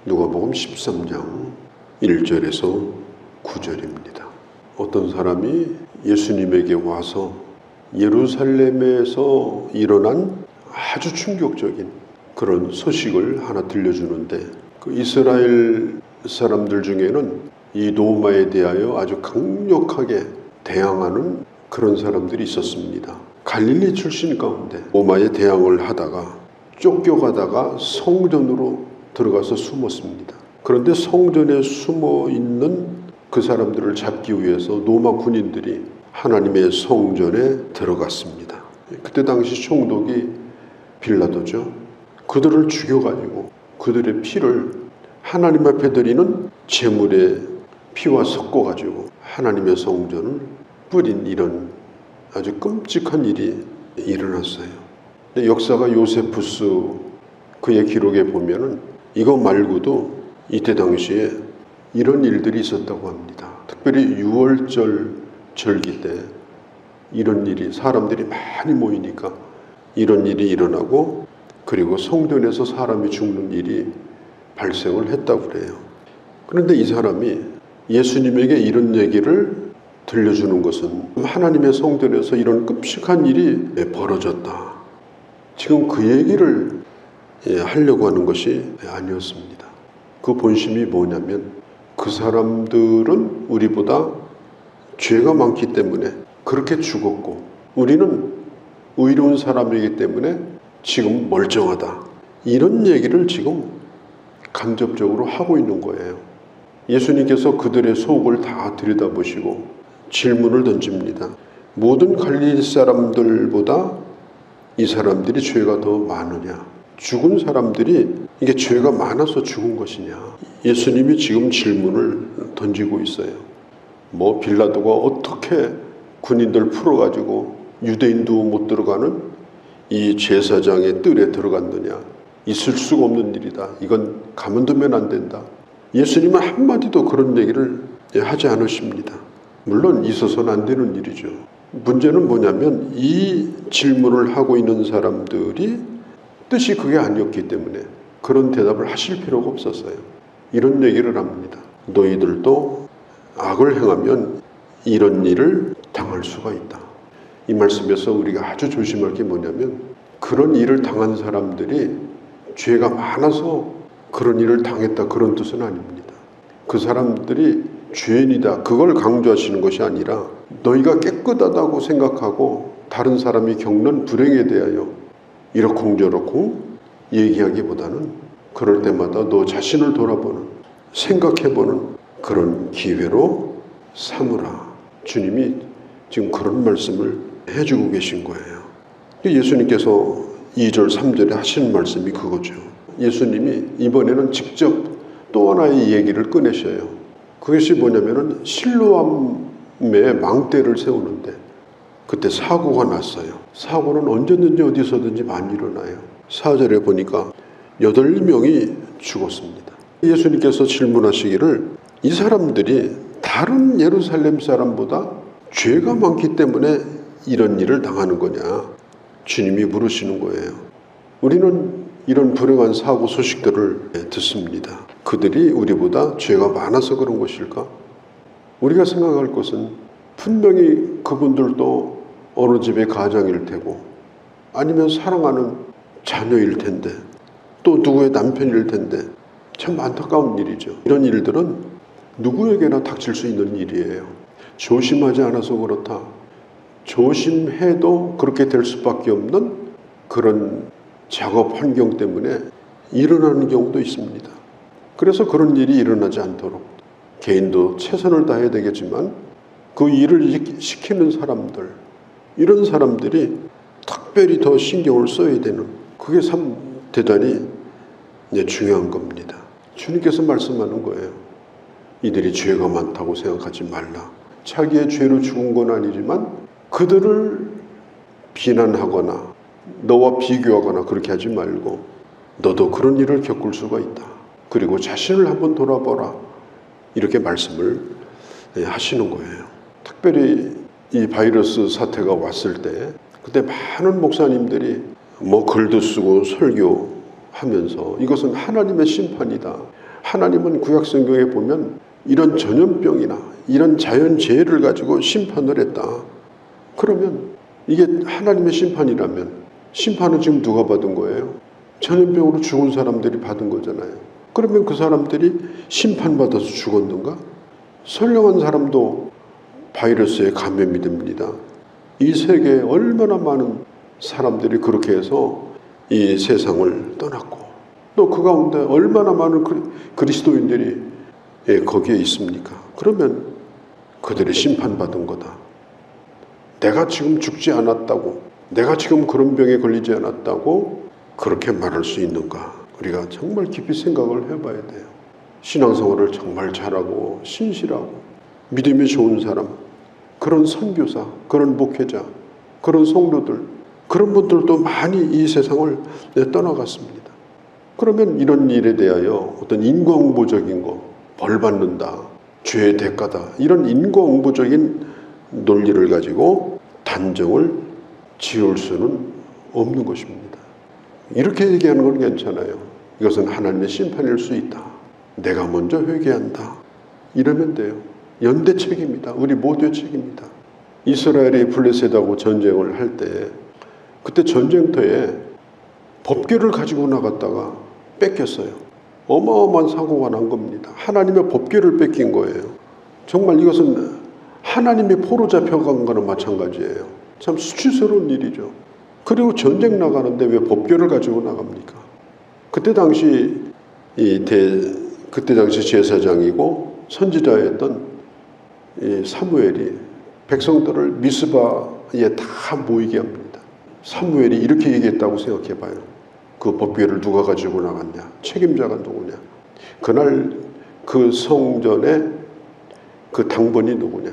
누가복음 13장 1절에서 9절입니다. 어떤 사람이 예수님에게 와서 예루살렘에서 일어난 아주 충격적인 그런 소식을 하나 들려주는데, 그 이스라엘 사람들 중에는 이 로마에 대하여 아주 강력하게 대항하는 그런 사람들이 있었습니다. 갈릴리 출신 가운데 로마에 대항을 하다가 쫓겨가다가 성전으로 들어가서 숨었습니다. 그런데 성전에 숨어 있는 그 사람들을 잡기 위해서 로마 군인들이 하나님의 성전에 들어갔습니다. 그때 당시 총독이 빌라도죠. 그들을 죽여가지고 그들의 피를 하나님 앞에 드리는 제물의 피와 섞어가지고 하나님의 성전을 뿌린 이런 아주 끔찍한 일이 일어났어요. 근데 역사가 요세푸스 그의 기록에 보면은 이거 말고도 이때 당시에 이런 일들이 있었다고 합니다. 특별히 6월절 절기 때 이런 일이, 사람들이 많이 모이니까 이런 일이 일어나고, 그리고 성전에서 사람이 죽는 일이 발생을 했다고 그래요. 그런데 이 사람이 예수님에게 이런 얘기를 들려주는 것은 하나님의 성전에서 이런 끔찍한 일이 벌어졌다, 지금 그 얘기를 하려고 하는 것이 아니었습니다. 그 본심이 뭐냐면, 그 사람들은 우리보다 죄가 많기 때문에 그렇게 죽었고 우리는 의로운 사람이기 때문에 지금 멀쩡하다, 이런 얘기를 지금 간접적으로 하고 있는 거예요. 예수님께서 그들의 속을 다 들여다보시고 질문을 던집니다. 모든 갈릴리 사람들보다 이 사람들이 죄가 더 많으냐? 죽은 사람들이 이게 죄가 많아서 죽은 것이냐? 예수님이 지금 질문을 던지고 있어요. 뭐 빌라도가 어떻게 군인들 풀어가지고 유대인도 못 들어가는 이 제사장의 뜰에 들어갔느냐? 있을 수가 없는 일이다. 이건 가만두면 안 된다. 예수님은 한마디도 그런 얘기를 하지 않으십니다. 물론 있어서는 안 되는 일이죠. 문제는 뭐냐면 이 질문을 하고 있는 사람들이 뜻이 그게 아니었기 때문에 그런 대답을 하실 필요가 없었어요. 이런 얘기를 합니다. 너희들도 악을 행하면 이런 일을 당할 수가 있다. 이 말씀에서 우리가 아주 조심할 게 뭐냐면, 그런 일을 당한 사람들이 죄가 많아서 그런 일을 당했다, 그런 뜻은 아닙니다. 그 사람들이 죄인이다, 그걸 강조하시는 것이 아니라 너희가 깨끗하다고 생각하고 다른 사람이 겪는 불행에 대하여 이러쿵저러쿵 얘기하기보다는 그럴 때마다 너 자신을 돌아보는, 생각해보는 그런 기회로 삼으라. 주님이 지금 그런 말씀을 해주고 계신 거예요. 예수님께서 2절 3절에 하시는 말씀이 그거죠. 예수님이 이번에는 직접 또 하나의 얘기를 꺼내셔요. 그것이 뭐냐면은 실로암에 망대를 세우는데 그때 사고가 났어요. 사고는 언제든지 어디서든지 많이 일어나요. 4절에 보니까 8명이 죽었습니다. 예수님께서 질문하시기를, 이 사람들이 다른 예루살렘 사람보다 죄가 많기 때문에 이런 일을 당하는 거냐? 주님이 물으시는 거예요. 우리는 이런 불행한 사고 소식들을 듣습니다. 그들이 우리보다 죄가 많아서 그런 것일까? 우리가 생각할 것은 분명히 그분들도 어느 집의 가장일 테고, 아니면 사랑하는 자녀일 텐데, 또 누구의 남편일 텐데, 참 안타까운 일이죠. 이런 일들은 누구에게나 닥칠 수 있는 일이에요. 조심하지 않아서 그렇다, 조심해도 그렇게 될 수밖에 없는 그런 작업 환경 때문에 일어나는 경우도 있습니다. 그래서 그런 일이 일어나지 않도록 개인도 최선을 다해야 되겠지만, 그 일을 시키는 사람들, 이런 사람들이 특별히 더 신경을 써야 되는, 그게 참 대단히 중요한 겁니다. 주님께서 말씀하는 거예요. 이들이 죄가 많다고 생각하지 말라. 자기의 죄로 죽은 건 아니지만 그들을 비난하거나 너와 비교하거나 그렇게 하지 말고 너도 그런 일을 겪을 수가 있다. 그리고 자신을 한번 돌아보라. 이렇게 말씀을 하시는 거예요. 특별히 이 바이러스 사태가 왔을 때 그때 많은 목사님들이 글도 쓰고 설교하면서 이것은 하나님의 심판이다, 하나님은 구약 성경에 보면 이런 전염병이나 이런 자연재해를 가지고 심판을 했다. 그러면 이게 하나님의 심판이라면 심판은 지금 누가 받은 거예요? 전염병으로 죽은 사람들이 받은 거잖아요. 그러면 그 사람들이 심판받아서 죽었는가? 선량한 사람도 바이러스에 감염이 됩니다. 이 세계에 얼마나 많은 사람들이 그렇게 해서 이 세상을 떠났고 또 그 가운데 얼마나 많은 그리스도인들이 거기에 있습니까? 그러면 그들이 심판받은 거다. 내가 지금 죽지 않았다고, 내가 지금 그런 병에 걸리지 않았다고 그렇게 말할 수 있는가? 우리가 정말 깊이 생각을 해봐야 돼요. 신앙생활을 정말 잘하고 신실하고 믿음이 좋은 사람, 그런 선교사, 그런 목회자, 그런 성도들, 그런 분들도 많이 이 세상을 떠나갔습니다. 그러면 이런 일에 대하여 어떤 인과응보적인 거, 벌 받는다, 죄의 대가다, 이런 인과응보적인 논리를 가지고 단정을 지을 수는 없는 것입니다. 이렇게 얘기하는 건 괜찮아요. 이것은 하나님의 심판일 수 있다. 내가 먼저 회개한다. 이러면 돼요. 연대 책임이다. 우리 모두의 책임이다. 이스라엘이 블레셋하고 전쟁을 할 때 그때 전쟁터에 법궤를 가지고 나갔다가 뺏겼어요. 어마어마한 사고가 난 겁니다. 하나님의 법궤를 뺏긴 거예요. 정말 이것은 하나님이 포로 잡혀간 거나 마찬가지예요. 참 수치스러운 일이죠. 그리고 전쟁 나가는데 왜 법궤를 가지고 나갑니까? 그때 당시 제사장이고 선지자였던 이 사무엘이 백성들을 미스바에 다 모이게 합니다. 사무엘이 이렇게 얘기했다고 생각해 봐요. 그 법궤를 누가 가지고 나갔냐? 책임자가 누구냐? 그날 그 성전에 그 당번이 누구냐?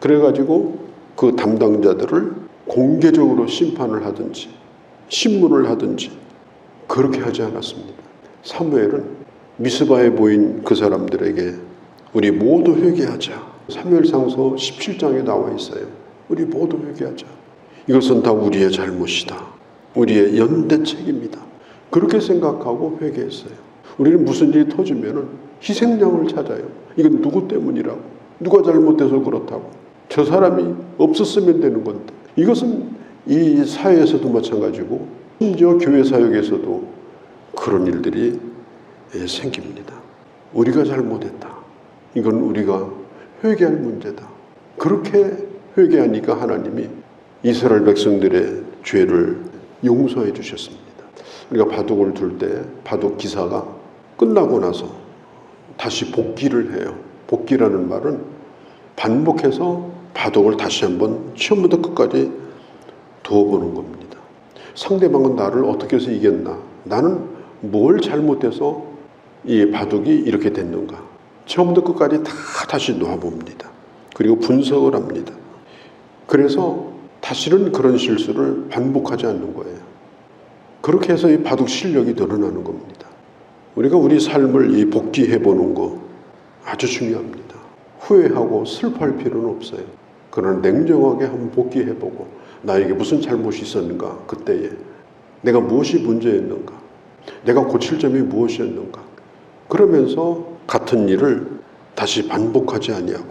그래가지고 그 담당자들을 공개적으로 심판을 하든지 신문을 하든지 그렇게 하지 않았습니다. 사무엘은 미스바에 모인 그 사람들에게 우리 모두 회개하자. 사무엘상서 17장에 나와 있어요. 우리 모두 회개하자. 이것은 다 우리의 잘못이다. 우리의 연대 책임이다. 그렇게 생각하고 회개했어요. 우리는 무슨 일이 터지면은 희생양을 찾아요. 이건 누구 때문이라고. 누가 잘못돼서 그렇다고. 저 사람이 없었으면 되는 건데. 이것은 이 사회에서도 마찬가지고 심지어 교회 사역에서도 그런 일들이 생깁니다. 우리가 잘못했다. 이건 우리가 회개할 문제다. 그렇게 회개하니까 하나님이 이스라엘 백성들의 죄를 용서해 주셨습니다. 우리가 바둑을 둘 때 바둑 기사가 끝나고 나서 다시 복기를 해요. 복기라는 말은 반복해서 바둑을 다시 한번 처음부터 끝까지 두어보는 겁니다. 상대방은 나를 어떻게 해서 이겼나? 나는 뭘 잘못해서 이 바둑이 이렇게 됐는가? 처음부터 끝까지 다 다시 놓아봅니다. 그리고 분석을 합니다. 그래서 다시는 그런 실수를 반복하지 않는 거예요. 그렇게 해서 이 바둑 실력이 늘어나는 겁니다. 우리가 우리 삶을 이 복귀해보는 거 아주 중요합니다. 후회하고 슬퍼할 필요는 없어요. 그러나 냉정하게 한번 복귀해보고 나에게 무슨 잘못이 있었는가? 그때에 내가 무엇이 문제였는가? 내가 고칠 점이 무엇이었는가? 그러면서 같은 일을 다시 반복하지 아니하고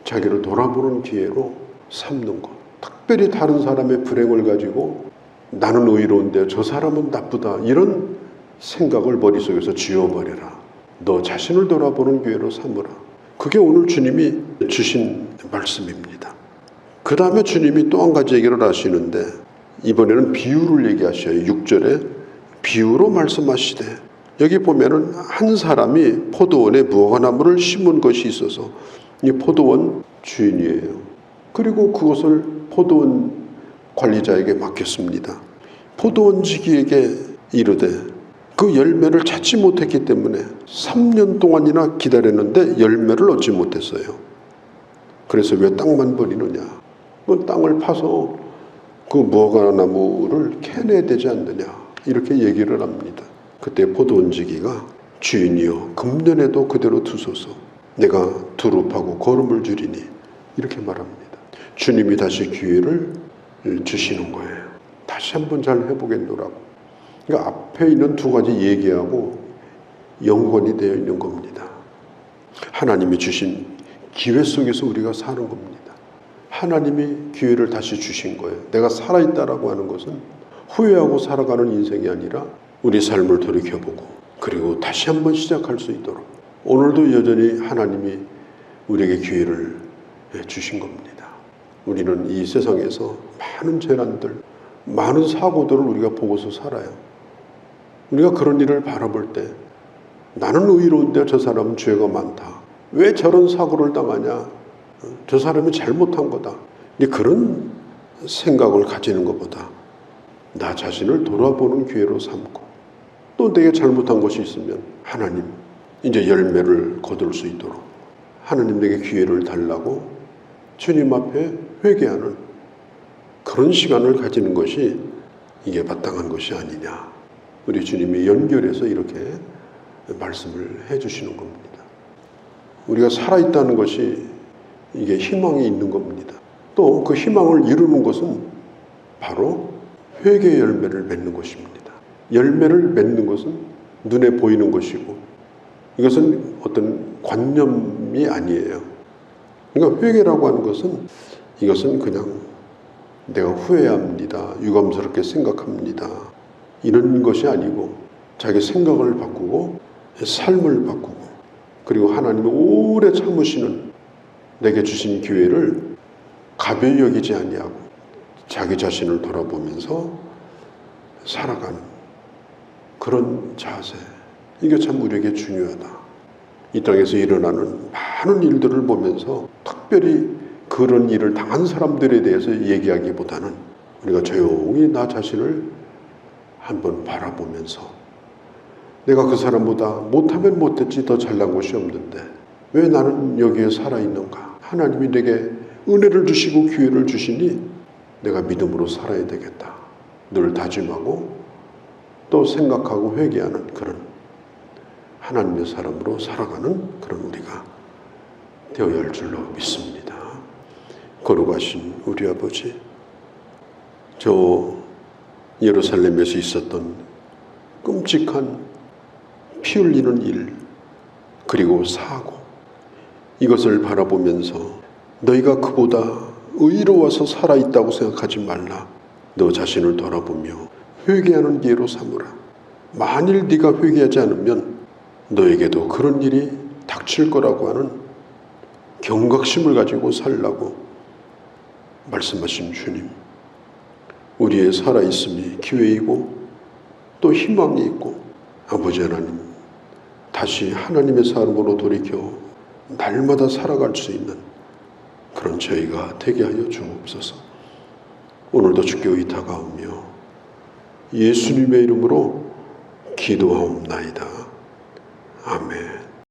자기를 돌아보는 기회로 삼는 것. 특별히 다른 사람의 불행을 가지고 나는 의로운데 저 사람은 나쁘다 이런 생각을 머릿속에서 지워버려라. 너 자신을 돌아보는 기회로 삼으라. 그게 오늘 주님이 주신 말씀입니다. 그 다음에 주님이 또 한 가지 얘기를 하시는데 이번에는 비유를 얘기하셔요. 6절에 비유로 말씀하시되 여기 보면은 한 사람이 포도원에 무화과나무를 심은 것이 있어서 이 포도원 주인이에요. 그리고 그것을 포도원 관리자에게 맡겼습니다. 포도원지기에게 이르되 그 열매를 찾지 못했기 때문에 3년 동안이나 기다렸는데 열매를 얻지 못했어요. 그래서 왜 땅만 버리느냐? 그 땅을 파서 그 무화과나무를 캐내야 되지 않느냐? 이렇게 얘기를 합니다. 그때 포도원지기가 주인이여 금년에도 그대로 두소서 내가 두릅하고 거름을 주리니 이렇게 말합니다. 주님이 다시 기회를 주시는 거예요. 다시 한번 잘 해보겠노라고. 그러니까 앞에 있는 두 가지 얘기하고 영원이 되어 있는 겁니다. 하나님이 주신 기회 속에서 우리가 사는 겁니다. 하나님이 기회를 다시 주신 거예요. 내가 살아있다라고 하는 것은 후회하고 살아가는 인생이 아니라 우리 삶을 돌이켜보고 그리고 다시 한번 시작할 수 있도록 오늘도 여전히 하나님이 우리에게 기회를 주신 겁니다. 우리는 이 세상에서 많은 재난들, 많은 사고들을 우리가 보고서 살아요. 우리가 그런 일을 바라볼 때 나는 의로운데 저 사람은 죄가 많다. 왜 저런 사고를 당하냐? 저 사람이 잘못한 거다. 그런 생각을 가지는 것보다 나 자신을 돌아보는 기회로 삼고 또 내게 잘못한 것이 있으면 하나님 이제 열매를 거둘 수 있도록 하나님 내게 기회를 달라고 주님 앞에 회개하는 그런 시간을 가지는 것이 이게 마땅한 것이 아니냐. 우리 주님이 연결해서 이렇게 말씀을 해주시는 겁니다. 우리가 살아있다는 것이 이게 희망이 있는 겁니다. 또 그 희망을 이루는 것은 바로 회개의 열매를 맺는 것입니다. 열매를 맺는 것은 눈에 보이는 것이고 이것은 어떤 관념이 아니에요. 그러니까 회개라고 하는 것은 이것은 그냥 내가 후회합니다. 유감스럽게 생각합니다. 이런 것이 아니고 자기 생각을 바꾸고 삶을 바꾸고 그리고 하나님이 오래 참으시는 내게 주신 기회를 가벼이 여기지 아니하고 자기 자신을 돌아보면서 살아가는 그런 자세. 이게 참 우리에게 중요하다. 이 땅에서 일어나는 많은 일들을 보면서 특별히 그런 일을 당한 사람들에 대해서 얘기하기보다는 우리가 조용히 나 자신을 한번 바라보면서 내가 그 사람보다 못하면 못했지 더 잘난 것이 없는데 왜 나는 여기에 살아있는가? 하나님이 내게 은혜를 주시고 기회를 주시니 내가 믿음으로 살아야 되겠다. 늘 다짐하고 또 생각하고 회개하는 그런 하나님의 사람으로 살아가는 그런 우리가 되어야 할 줄로 믿습니다. 거룩하신 우리 아버지, 저 예루살렘에서 있었던 끔찍한 피 흘리는 일 그리고 사고 이것을 바라보면서 너희가 그보다 의로워서 살아있다고 생각하지 말라. 너 자신을 돌아보며 회개하는 기회로 삼으라. 만일 네가 회개하지 않으면 너에게도 그런 일이 닥칠 거라고 하는 경각심을 가지고 살라고 말씀하신 주님, 우리의 살아있음이 기회이고 또 희망이 있고 아버지 하나님 다시 하나님의 사람으로 돌이켜 날마다 살아갈 수 있는 그런 저희가 되게 하여 주옵소서. 오늘도 주께 의탁하오며 예수님의 이름으로 기도하옵나이다. 아멘.